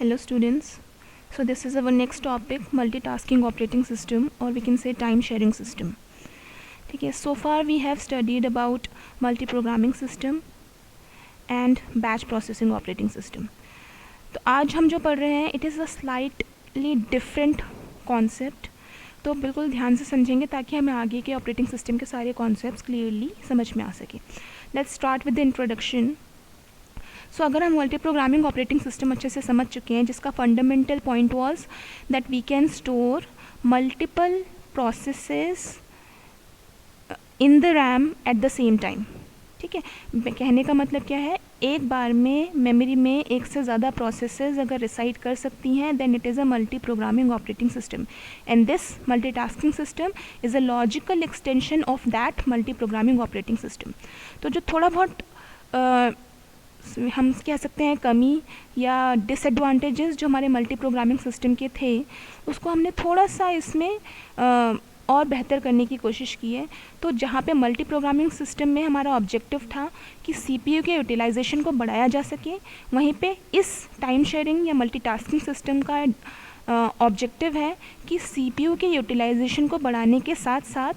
Hello students. So this is our next topic, multitasking operating system, or we can say time sharing system. ठीक है, so far we have studied about multi-programming system and batch processing operating system. तो आज हम जो पढ़ रहे हैं it is a slightly different concept. तो बिल्कुल ध्यान से समझेंगे ताकि हमें आगे के ऑपरेटिंग सिस्टम के सारे कॉन्सेप्ट्स क्लियरली समझ में आ सके. Let's start with the introduction. So अगर हम मल्टी प्रोग्रामिंग ऑपरेटिंग सिस्टम अच्छे से समझ चुके हैं, जिसका fundamental point was that we can store multiple processes in the RAM at the same time. ठीक है, कहने का मतलब क्या है, एक बार में मेमोरी में एक से ज़्यादा प्रोसेसेस अगर रिसाइड कर सकती हैं then it is a multi programming operating system, and this multitasking system is a logical extension of that multi programming operating system. तो जो थोड़ा बहुत हम कह सकते हैं कमी या डिसएडवांटेजेस जो हमारे मल्टी प्रोग्रामिंग सिस्टम के थे, उसको हमने थोड़ा सा इसमें और बेहतर करने की कोशिश की है. तो जहाँ पे मल्टी प्रोग्रामिंग सिस्टम में हमारा ऑब्जेक्टिव था कि सीपीयू के यूटिलाइजेशन को बढ़ाया जा सके, वहीं पे इस टाइम शेयरिंग या मल्टीटास्किंग सिस्टम का ऑब्जेक्टिव है कि सीपीयू के यूटिलाइजेशन को बढ़ाने के साथ साथ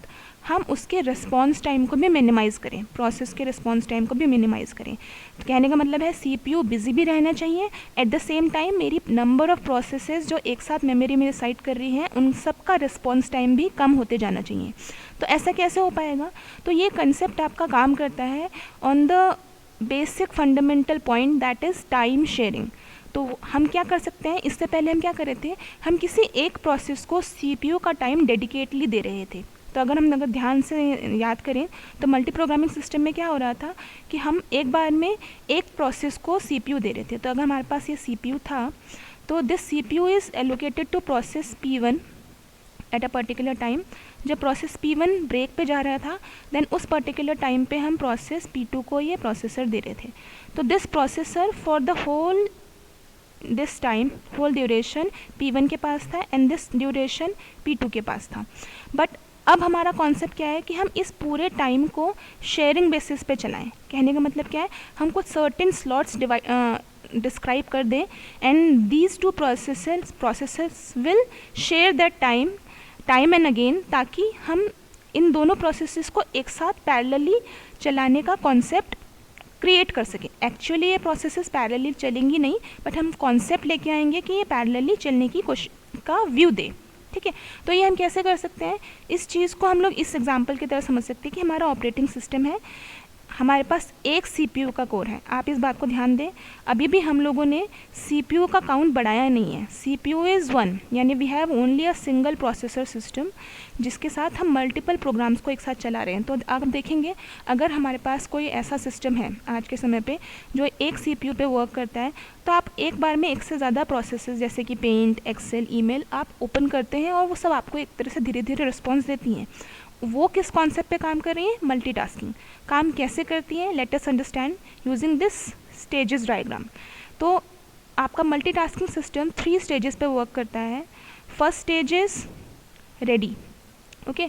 हम उसके रिस्पॉन्स टाइम को भी मिनिमाइज़ करें, प्रोसेस के रिस्पॉन्स टाइम को भी मिनिमाइज़ करें. तो कहने का मतलब है सीपीयू बिजी भी रहना चाहिए, एट द सेम टाइम मेरी नंबर ऑफ़ प्रोसेसेस जो एक साथ मेमोरी में रिसाइड कर रही हैं उन सब का रिस्पॉन्स टाइम भी कम होते जाना चाहिए. तो ऐसा कैसे हो पाएगा? तो ये कंसेप्ट आपका काम करता है on the basic fundamental point that is time sharing. तो हम क्या कर सकते हैं, इससे पहले हम क्या कर रहे थे, हम किसी एक प्रोसेस को सीपीयू का टाइम डेडिकेटली दे रहे थे. तो अगर ध्यान से याद करें तो मल्टी प्रोग्रामिंग सिस्टम में क्या हो रहा था कि हम एक बार में एक प्रोसेस को सीपीयू दे रहे थे. तो अगर हमारे पास ये सीपीयू था तो this CPU is allocated to process P1 at a particular time. जब प्रोसेस P1 ब्रेक पे जा रहा था देन उस पर्टिकुलर टाइम पे हम प्रोसेस P2 को ये प्रोसेसर दे रहे थे. तो this processor for the whole this time whole duration P1 के पास था एंड दिस ड्यूरेशन P2 के पास था. बट अब हमारा कॉन्सेप्ट क्या है कि हम इस पूरे टाइम को शेयरिंग बेसिस पे चलाएं. कहने का मतलब क्या है, हम कुछ सर्टेन स्लॉट्स डिस्क्राइब कर दें and these two processes will share that time and again, ताकि हम इन दोनों प्रोसेसेस को एक साथ पैरेलली चलाने का कॉन्सेप्ट क्रिएट कर सकें. एक्चुअली ये प्रोसेसेस पैरेलली चलेंगी नहीं, बट हम कॉन्सेप्ट लेके आएंगे कि ये पैरेलली चलने की कोशिश का व्यू दे. ठीक है, तो ये हम कैसे कर सकते हैं, इस चीज़ को हम लोग इस एग्जांपल की तरह समझ सकते हैं कि हमारा ऑपरेटिंग सिस्टम है, हमारे पास एक सीपीयू का कोर है. आप इस बात को ध्यान दें, अभी भी हम लोगों ने सीपीयू का काउंट बढ़ाया नहीं है. सीपीयू इज़ 1, यानी we have only a single processor system जिसके साथ हम मल्टीपल प्रोग्राम्स को एक साथ चला रहे हैं. तो आप देखेंगे अगर हमारे पास कोई ऐसा सिस्टम है आज के समय पे जो एक सीपीयू पे वर्क करता है, तो आप एक बार में एक से ज़्यादा प्रोसेसेस जैसे कि पेंट, एक्सेल, ईमेल आप ओपन करते हैं और वो सब आपको एक तरह से धीरे धीरे रिस्पॉन्स देती हैं. वो किस कॉन्सेप्ट पे काम कर रही है? मल्टीटास्किंग. काम कैसे करती है? Let us understand using this stages diagram. तो आपका मल्टीटास्किंग सिस्टम 3 स्टेजेस पे वर्क करता है. First stage is ready. Okay,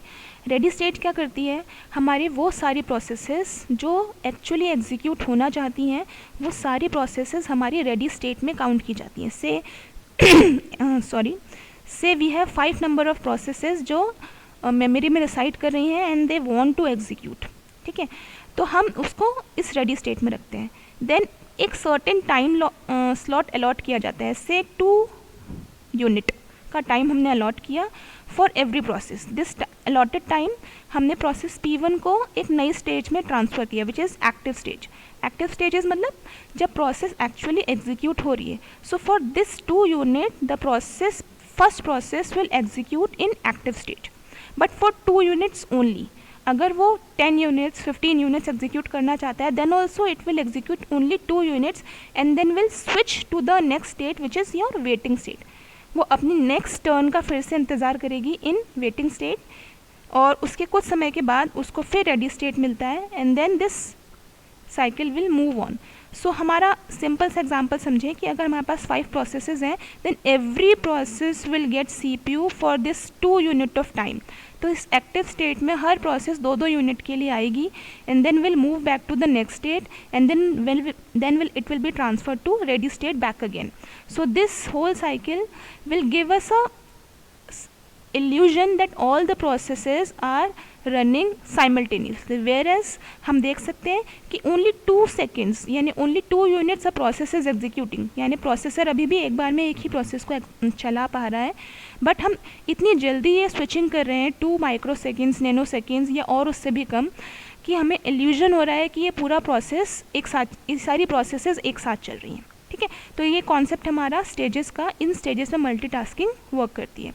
ready stage क्या करती है, हमारी वो सारी प्रोसेसेस जो एक्चुअली एग्जीक्यूट होना चाहती हैं वो सारी प्रोसेसेस हमारी रेडी स्टेट में काउंट की जाती हैं. Say we have 5 number of processes जो मेमोरी में रिसाइड कर रही हैं and they want to execute. ठीक है, तो हम उसको इस रेडी स्टेट में रखते हैं. देन एक सर्टेन टाइम स्लॉट अलॉट किया जाता है, से 2 यूनिट का टाइम हमने अलॉट किया for every process. This allotted time हमने प्रोसेस P1 को एक नई स्टेज में ट्रांसफ़र किया which is active stage. Active stages मतलब जब प्रोसेस एक्चुअली एग्जीक्यूट हो रही है. So for this 2 unit the first process will execute in active stage, but for 2 units only. अगर वो 10 यूनिट्स 15 यूनिट्स एग्जीक्यूट करना चाहता है then also it will execute only 2 units and then will switch to the next state which is your waiting state. वो अपनी next turn का फिर से इंतज़ार करेगी इन वेटिंग स्टेट और उसके कुछ समय के बाद उसको फिर रेडी स्टेट मिलता है and then this cycle will move on. So हमारा सिंपल सा एग्जांपल समझे कि अगर हमारे पास 5 प्रोसेसेस हैं then every process will get CPU for this 2 unit of time. तो इस एक्टिव स्टेट में हर प्रोसेस 2-2 यूनिट के लिए आएगी and then will move back to the next state and then it will be transfer to ready state back again. So this whole cycle will give us a illusion that all the processes are running simultaneously, whereas हम देख सकते हैं कि only 2 seconds यानी only 2 units of process is executing, यानी processor अभी भी एक बार में एक ही प्रोसेस को चला पा रहा है, बट हम इतनी जल्दी ये स्विचिंग कर रहे हैं 2 माइक्रोसेकेंड्स, नैनो सेकेंड्स या और उससे भी कम, कि हमें इल्यूजन हो रहा है कि ये पूरा प्रोसेस एक साथ, ये सारी प्रोसेसेस एक साथ चल रही हैं. ठीक है, तो ये कॉन्सेप्ट हमारा स्टेजेस का, इन स्टेजेस में मल्टीटास्किंग वर्क करती है.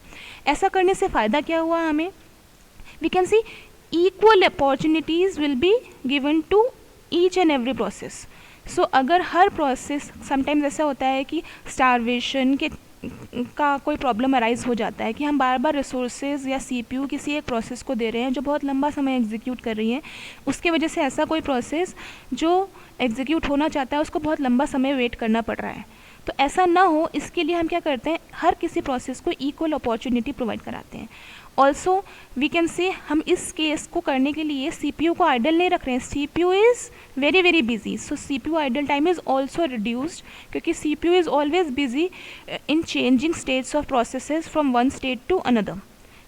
ऐसा करने से फ़ायदा क्या हुआ हमें? We can see equal opportunities will be given to each and every process. So अगर हर प्रोसेस, समटाइम्स ऐसा होता है कि स्टारवेशन के का कोई प्रॉब्लम अराइज हो जाता है कि हम बार बार रिसोर्सेज या सीपीयू किसी एक प्रोसेस को दे रहे हैं जो बहुत लंबा समय एग्जीक्यूट कर रही है, उसके वजह से ऐसा कोई प्रोसेस जो एग्जीक्यूट होना चाहता है उसको बहुत लंबा समय वेट करना पड़ रहा है. तो ऐसा ना हो, इसके लिए हम क्या करते हैं, हर किसी प्रोसेस को इक्वल अपॉर्चुनिटी प्रोवाइड कराते हैं. ऑल्सो वी कैन से हम इस केस को करने के लिए सीपीयू को आइडल नहीं रख रहे हैं. CPU is very very busy, so CPU idle time is also reduced, क्योंकि CPU is always busy in changing states of processes from one state to another.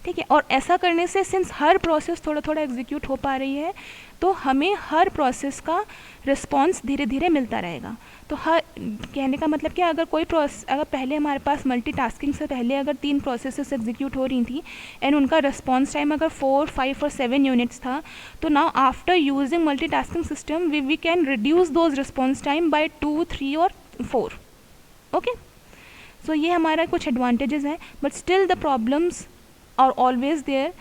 ठीक है, और ऐसा करने से सिंस हर प्रोसेस थोड़ा थोड़ा एग्जीक्यूट हो पा रही है, तो हमें हर प्रोसेस का रिस्पॉन्स धीरे धीरे मिलता रहेगा. तो हर कहने का मतलब क्या, अगर कोई प्रोसेस, अगर पहले हमारे पास मल्टीटास्किंग से पहले अगर 3 प्रोसेसेस एग्जीक्यूट हो रही थी एंड उनका रिस्पॉन्स टाइम अगर 4, 5 और 7 यूनिट्स था, तो now after using multitasking system we can reduce those response time by 2, 3 और 4. ओके, सो ये हमारा कुछ एडवांटेजेस हैं, but still the problems are always there.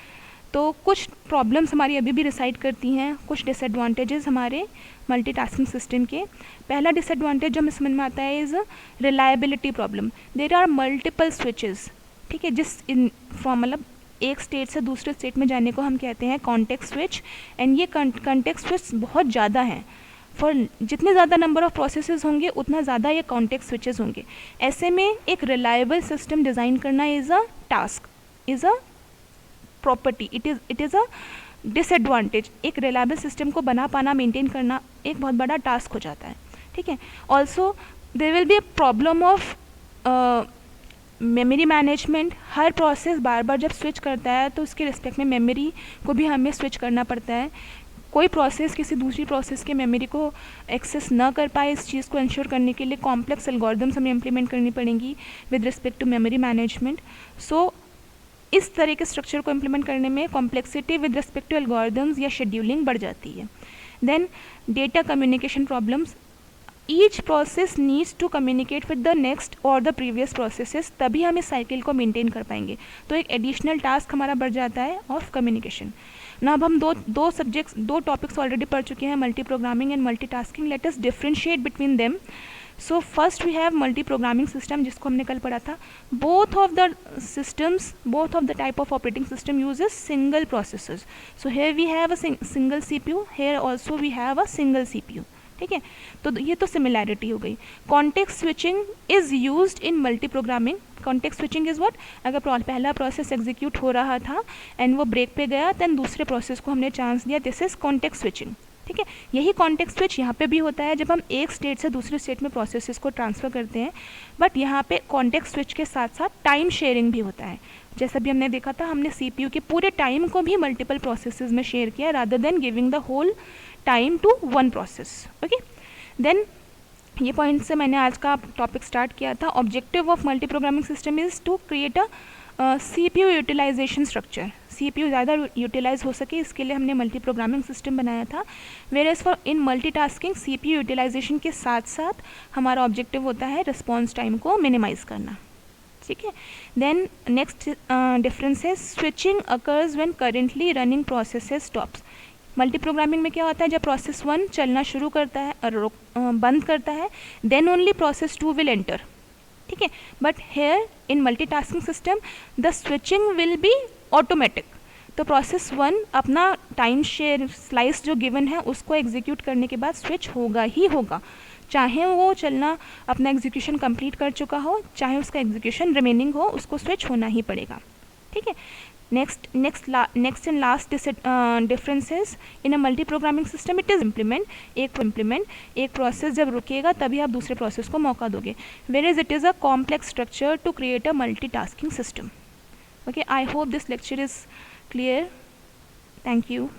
तो कुछ प्रॉब्लम्स हमारी अभी भी रिसाइड करती हैं, कुछ डिसएडवांटेजेस हमारे मल्टीटास्किंग सिस्टम के. पहला डिसएडवांटेज जो हमें समझ में आता है is reliability problem. There are multiple switches. ठीक है, जिस फ्रॉम मतलब एक स्टेट से दूसरे स्टेट में जाने को हम कहते हैं कॉन्टेक्स्ट स्विच, एंड ये कॉन्टेक्स्ट स्विच बहुत ज़्यादा हैं. फॉर जितने ज़्यादा नंबर ऑफ प्रोसेसेस होंगे उतना ज़्यादा ये कॉन्टेक्स्ट स्विचेस होंगे. ऐसे में एक रिलायबल सिस्टम डिज़ाइन करना is a task, is a property, it is a disadvantage. एक रिलायबल सिस्टम को बना पाना, मेंटेन करना एक बहुत बड़ा टास्क हो जाता है. ठीक है, also there will be a problem of memory management. हर प्रोसेस बार बार जब स्विच करता है तो उसके रिस्पेक्ट में मेमोरी को भी हमें स्विच करना पड़ता है. कोई प्रोसेस किसी दूसरी प्रोसेस के मेमोरी को एक्सेस ना कर पाए, इस चीज़ को इंश्योर करने के लिए कॉम्प्लेक्स एल्गोरिदम्स हमें इम्प्लीमेंट करनी पड़ेंगी with respect to memory management. So इस तरह के स्ट्रक्चर को इम्प्लीमेंट करने में complexity with respect to algorithms या शेड्यूलिंग बढ़ जाती है. Then data communication problems. Each process needs to communicate with the next और द प्रीवियस प्रोसेसेस, तभी हम इस साइकिल को मेंटेन कर पाएंगे. तो एक एडिशनल टास्क हमारा बढ़ जाता है ऑफ कम्युनिकेशन. ना अब हम दो टॉपिक्स ऑलरेडी पढ़ चुके हैं, multi programming and multitasking. Let us differentiate between them. So first we have multi programming system, जिसको हमने कल पढ़ा था. Both of the type of operating system uses single processors. So here we have a single CPU, here also we have a single CPU. ठीक है, तो ये तो सिमिलैरिटी हो गई. Context switching is used in multi programming. Context switching is what, अगर पहला process execute हो रहा था एंड वो ब्रेक पे गया, दैन दूसरे प्रोसेस को हमने चांस दिया, दिस इज कॉन्टेक्स्ट स्विचिंग. ठीक है, यही कॉन्टेक्स्ट स्विच यहाँ पे भी होता है जब हम एक स्टेट से दूसरे स्टेट में प्रोसेसेस को ट्रांसफ़र करते हैं. बट यहाँ पे कॉन्टेक्स्ट स्विच के साथ साथ टाइम शेयरिंग भी होता है. जैसा भी हमने देखा था, हमने सीपीयू के पूरे टाइम को भी मल्टीपल प्रोसेसेस में शेयर किया rather than giving the whole time to one process. Okay, then ये पॉइंट से मैंने आज का टॉपिक स्टार्ट किया था. Objective of multi programming system is to create a CPU utilization structure. CPU ज़्यादा यूटिलाइज हो सके, इसके लिए हमने मल्टी प्रोग्रामिंग सिस्टम बनाया था. Whereas for in multitasking CPU utilisation के साथ साथ हमारा ऑब्जेक्टिव होता है रिस्पॉन्स टाइम को मिनिमाइज करना. ठीक है, देन नेक्स्ट डिफरेंस है switching occurs when currently running processes stops. Multi programming में क्या होता है, जब प्रोसेस 1 चलना शुरू करता है और बंद करता है, then only process 2 will enter. ठीक है, but here in multitasking system the switching will be automatic. तो प्रोसेस 1 अपना टाइम शेयर स्लाइस जो गिवन है उसको एग्जीक्यूट करने के बाद स्विच होगा ही होगा, चाहे वो चलना अपना एग्जीक्यूशन कंप्लीट कर चुका हो, चाहे उसका एग्जीक्यूशन रिमेनिंग हो, उसको स्विच होना ही पड़ेगा. ठीक है, next and last difference is in a multi programming system it is implement एक प्रोसेस जब रुकेगा तभी आप दूसरे प्रोसेस को मौका दोगे, whereas it is a complex structure to create a multitasking system. Okay, I hope this lecture is clear. Thank you.